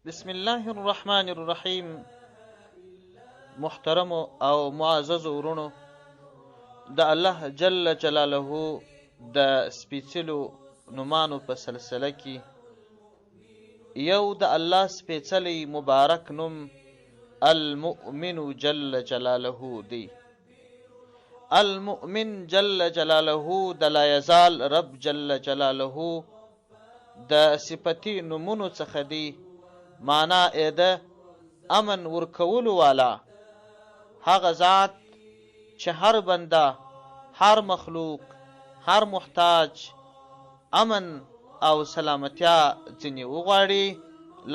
بسم الله الرحمن الرحیم. محترم او معزز ورونو، د الله جل جلاله د سپیڅلو نومانو په سلسله کې یو د الله سپیڅلی مبارک نوم المؤمن جل جلاله دی. المؤمن جل جلاله د لا یزال رب جل جلاله د صفتی نومونو څخه دی. معنا یې ده امن ورکولو والا، هغه ذات چې هر بنده، هر مخلوق، هر محتاج امن او سلامتیا ځینې وغواړي،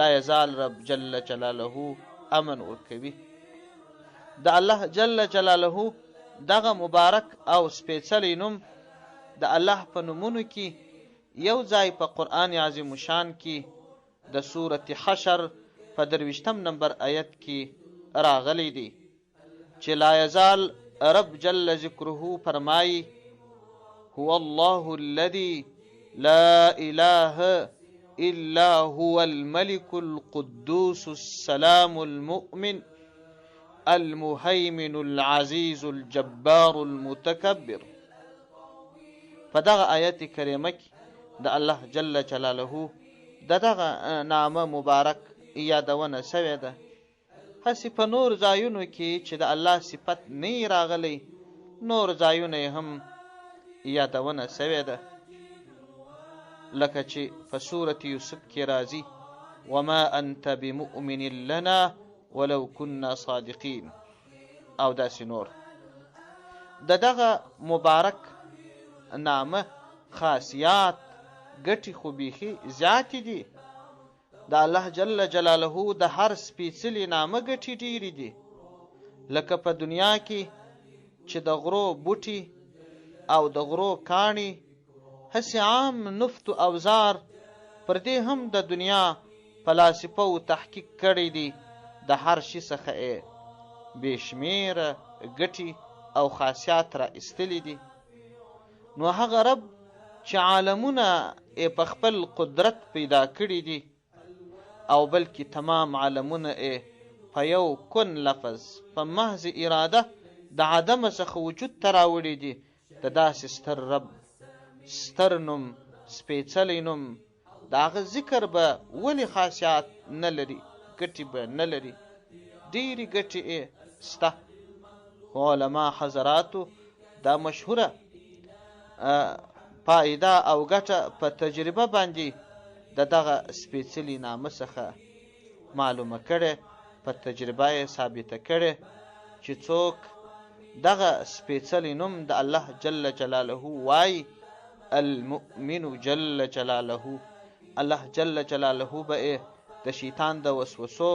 لا یزال رب جل جلاله امن ورکوي. د الله جل جلاله دغه مبارک او سپیڅلی نوم د الله په نومونو کې یو ځای په قرآن عظیم شان کې د سورة حشر په 23 نمبر آیت کې راغلی دی چې لا یزال رب جل ذکره فرمایي هو الله الذي لا اله الا هو الملك القدوس السلام المؤمن المهيمن العزيز الجبار المتكبر. په دغه آیت کریمه کې د الله جل جلاله دغه نامه مبارک یادونه شوې ده. هسې په نور ځایونو کې چې د الله صفت نه راغلی، نور ځایونه هم یادونه شوې ده، لکه چې په سورة یوسف کې راځي وما انت بمؤمن لنا ولو كنا صادقین، او داسې نور. دغه مبارک نامه خاصیات ګټې خو بیخي زیاتې دي. د الله جل جلاله د هر سپیڅلي نامه ګټې ډېرې دي، لکه په دنیا کې چې د غرو بوټي او د غرو کاڼي هسې عام نفت و اوزار پر دې هم د دنیا فلاسفه و تحقیق کړی دی، د هر شي څخه یې بې شمېره ګټې او خاصیات را ایستلي دي. نو هغه رب چې عالمونه یې په خپل قدرت پیدا کړي دي او بلکې تمام عالمونه یې په یو کن لفظ په محض اراده د عدم څخه وجود ته راوړي دي، د داسې ستر رب ستر نوم سپیڅلی نوم د هغه ذکر به ولې خاصیات نه لري، ګټې به نه لري؟ ډېرې ګټې یې شته. علما حضراتو دا مشهوره فائده او ګټه په تجربه باندې د دغه سپیڅلي نامه څخه معلومه کړې، په تجربه یې ثابته کړې چې څوک دغه سپیڅلی نوم د الله جل جلاله وایي، المؤمن جل جلاله، الله جل جلاله به د شیطان د وسوسو،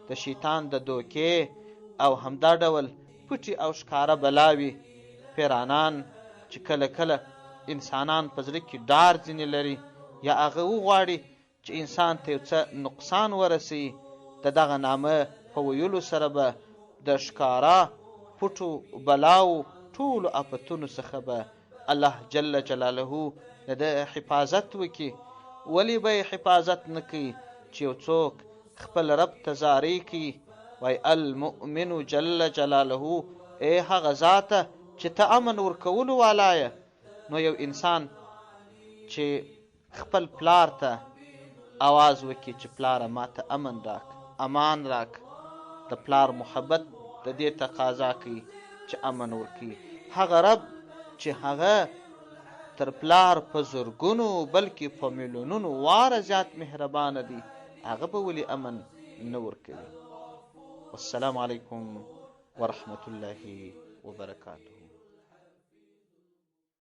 د شیطان د دوکې او همدا ډول پټي او ښکاره بلاوي پیرانان چې کله کله انسانان په زړه کې ډار ځینې لري یا هغه وغواړي چې انسان ته یو څه نقصان ورسوي، د دغه نامه په ویلو سره به د ښکاره پټو بلاو ټولو آفتونو څخه به الله جل جلاله د حفاظت وکړي. ولې به یې حفاظت نه کوي؟ چې یو څوک خپل رب ته زارۍ کوي، وایي المؤمن جل جلاله، ای هغه ذاته چې ته امن ورکولو والا یې. نو یو انسان چې خپل پلار ته آواز وکړي چې پلاره ما ته امن راک، امان راک، د پلار محبت د دې تقاضا کوي چې امن ورکړي. هغه رب چې هغه تر پلار په زرګونو بلکې په میلیونونو واره زیات مهربانه دی، هغه به ولې امن نه ورکوي؟ والسلام علیکم ورحمة الله وبرکاته.